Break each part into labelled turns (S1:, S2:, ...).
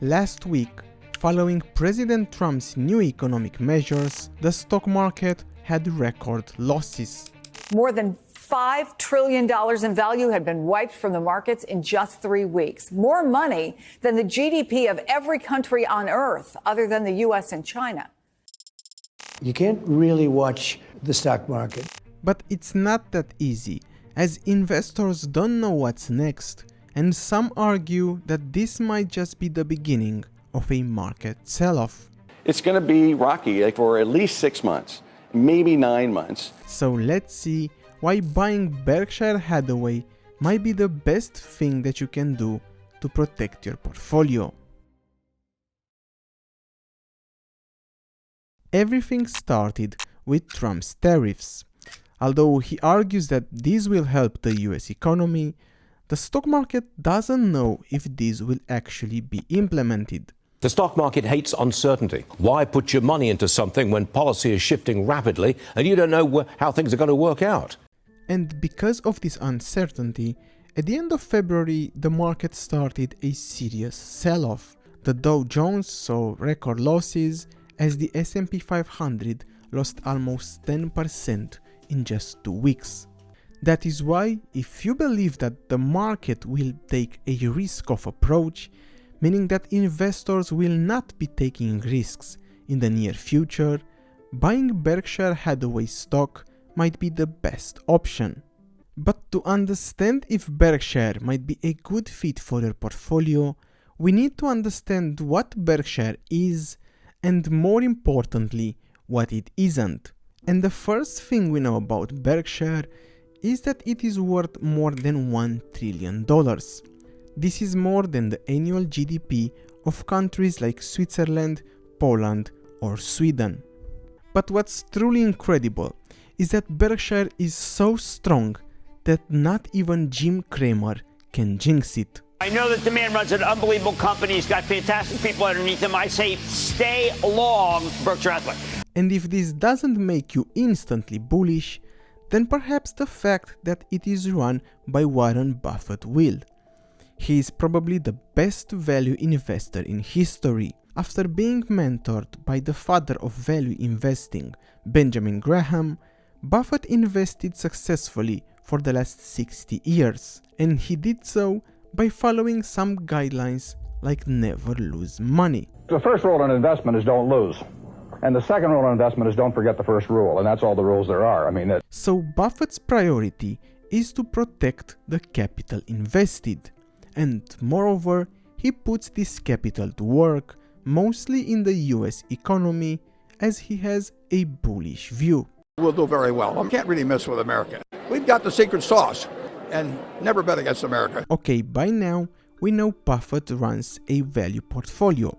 S1: Last week, following President Trump's new economic measures, the stock market had record losses.
S2: More than $5 trillion in value had been wiped from the markets in just 3 weeks. More money than the GDP of every country on earth other than the U.S. and China.
S3: You can't really watch the stock market.
S1: But it's not that easy, as investors don't know what's next, and some argue that this might just be the beginning of a market sell-off.
S4: It's going to be rocky for at least 6 months, maybe 9 months.
S1: So let's see why buying Berkshire Hathaway might be the best thing that you can do to protect your portfolio. Everything started with Trump's tariffs. Although he argues that these will help the US economy, the stock market doesn't know if these will actually be implemented.
S5: The stock market hates uncertainty. Why put your money into something when policy is shifting rapidly and you don't know how things are going to work out?
S1: And because of this uncertainty, at the end of February, the market started a serious sell-off. The Dow Jones saw record losses as the S&P 500 lost almost 10% in just 2 weeks. That is why, if you believe that the market will take a risk-off approach, meaning that investors will not be taking risks in the near future, buying Berkshire Hathaway stock might be the best option. But to understand if Berkshire might be a good fit for your portfolio, we need to understand what Berkshire is and, more importantly, what it isn't. And the first thing we know about Berkshire is that it is worth more than $1 trillion. This is more than the annual GDP of countries like Switzerland, Poland, or Sweden. But what's truly incredible is that Berkshire is so strong that not even Jim Cramer can jinx it.
S6: I know that the man runs an unbelievable company. He's got fantastic people underneath him. I say stay long, Berkshire Hathaway.
S1: And if this doesn't make you instantly bullish, then perhaps the fact that it is run by Warren Buffett will. He is probably the best value investor in history. After being mentored by the father of value investing, Benjamin Graham, Buffett invested successfully for the last 60 years, and he did so by following some guidelines like never lose money.
S7: The first rule in investment is don't lose. And the second rule in investment is don't forget the first rule, and that's all the rules there are.
S1: So Buffett's priority is to protect the capital invested, and moreover, he puts this capital to work mostly in the US economy as he has a bullish view.
S8: We'll do very well. I can't really mess with America. We've got the secret sauce, and never bet against America.
S1: Okay, by now we know Buffett runs a value portfolio,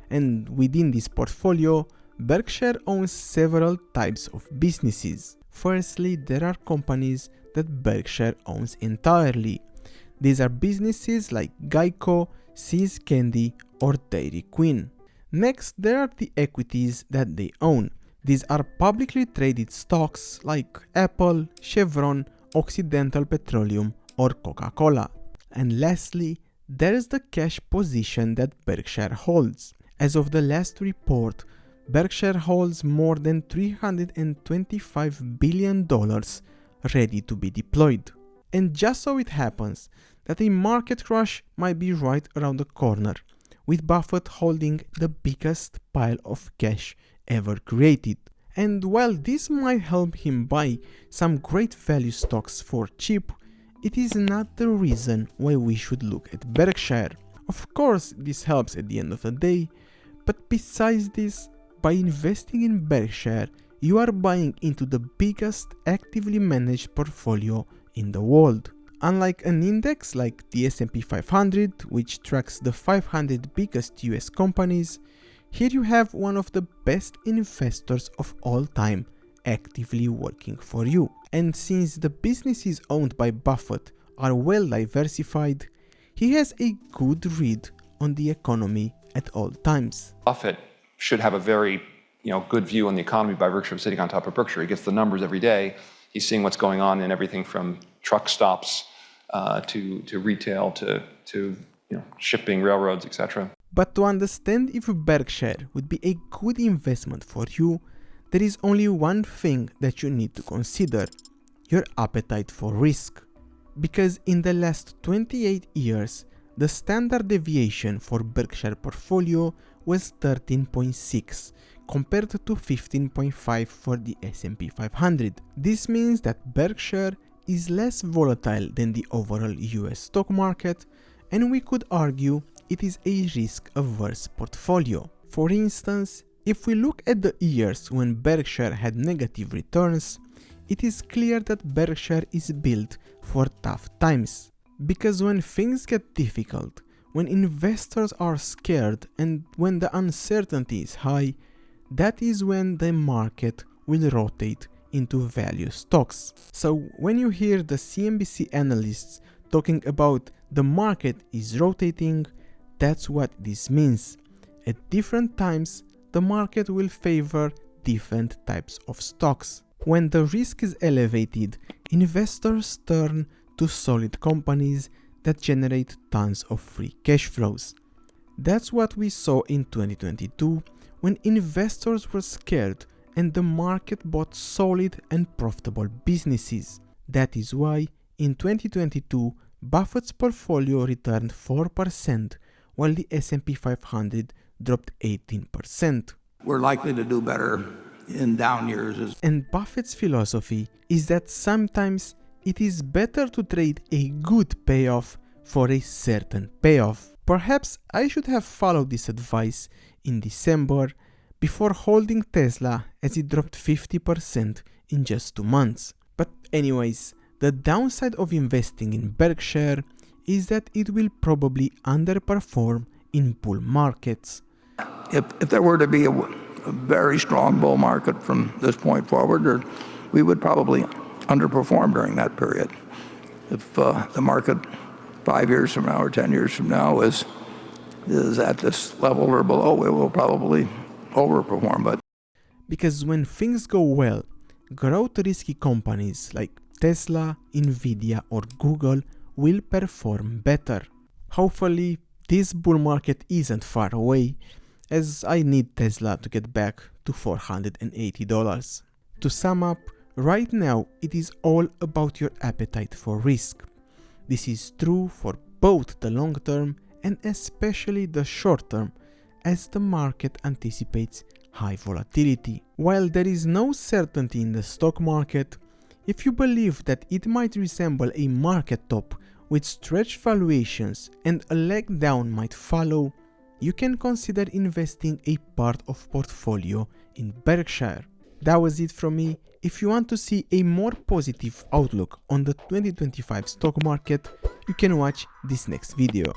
S1: and within this portfolio, Berkshire owns several types of businesses. Firstly, there are companies that Berkshire owns entirely. These are businesses like Geico, See's Candy, or Dairy Queen. Next, there are the equities that they own. These are publicly traded stocks like Apple, Chevron, Occidental Petroleum, or Coca-Cola. And lastly, there is the cash position that Berkshire holds. As of the last report, Berkshire holds more than $325 billion ready to be deployed. And just so it happens that a market crash might be right around the corner, with Buffett holding the biggest pile of cash ever created. And while this might help him buy some great value stocks for cheap, it is not the reason why we should look at Berkshire. Of course, this helps at the end of the day, but besides this, by investing in Berkshire, you are buying into the biggest actively managed portfolio in the world. Unlike an index like the S&P 500, which tracks the 500 biggest US companies, here you have one of the best investors of all time actively working for you. And since the businesses owned by Buffett are well diversified, he has a good read on the economy at all times.
S9: Buffett should have a very good view on the economy by virtue of sitting on top of Berkshire. He gets the numbers every day. He's seeing what's going on in everything from truck stops to retail to shipping, railroads, etc.
S1: But to understand if Berkshire would be a good investment for you, there is only one thing that you need to consider: your appetite for risk. Because in the last 28 years, the standard deviation for Berkshire portfolio was 13.6 compared to 15.5 for the S&P 500. This means that Berkshire is less volatile than the overall US stock market, and we could argue it is a risk-averse portfolio. For instance, if we look at the years when Berkshire had negative returns, it is clear that Berkshire is built for tough times. Because when things get difficult, when investors are scared and when the uncertainty is high, that is when the market will rotate into value stocks. So when you hear the CNBC analysts talking about the market is rotating, that's what this means. At different times, the market will favor different types of stocks. When the risk is elevated, investors turn to solid companies that generate tons of free cash flows. That's what we saw in 2022 when investors were scared and the market bought solid and profitable businesses. That is why in 2022 Buffett's portfolio returned 4% while the S&P 500 dropped 18%.
S8: We're likely to do better in down years.
S1: And Buffett's philosophy is that sometimes it is better to trade a good payoff for a certain payoff. Perhaps I should have followed this advice in December before holding Tesla as it dropped 50% in just 2 months. But anyways, the downside of investing in Berkshire is that it will probably underperform in bull markets.
S8: If there were to be a very strong bull market from this point forward, we would probably underperform during that period. If the market 5 years from now or 10 years from now is at this level or below, we will probably overperform. But
S1: because when things go well, growth risky companies like Tesla, Nvidia or Google will perform better. Hopefully this bull market isn't far away, as I need Tesla to get back to $480. To sum up, right now it is all about your appetite for risk. This is true for both the long term and especially the short term, as the market anticipates high volatility. While there is no certainty in the stock market, if you believe that it might resemble a market top with stretched valuations and a leg down might follow, you can consider investing a part of portfolio in Berkshire. That was it from me. If you want to see a more positive outlook on the 2025 stock market, you can watch this next video.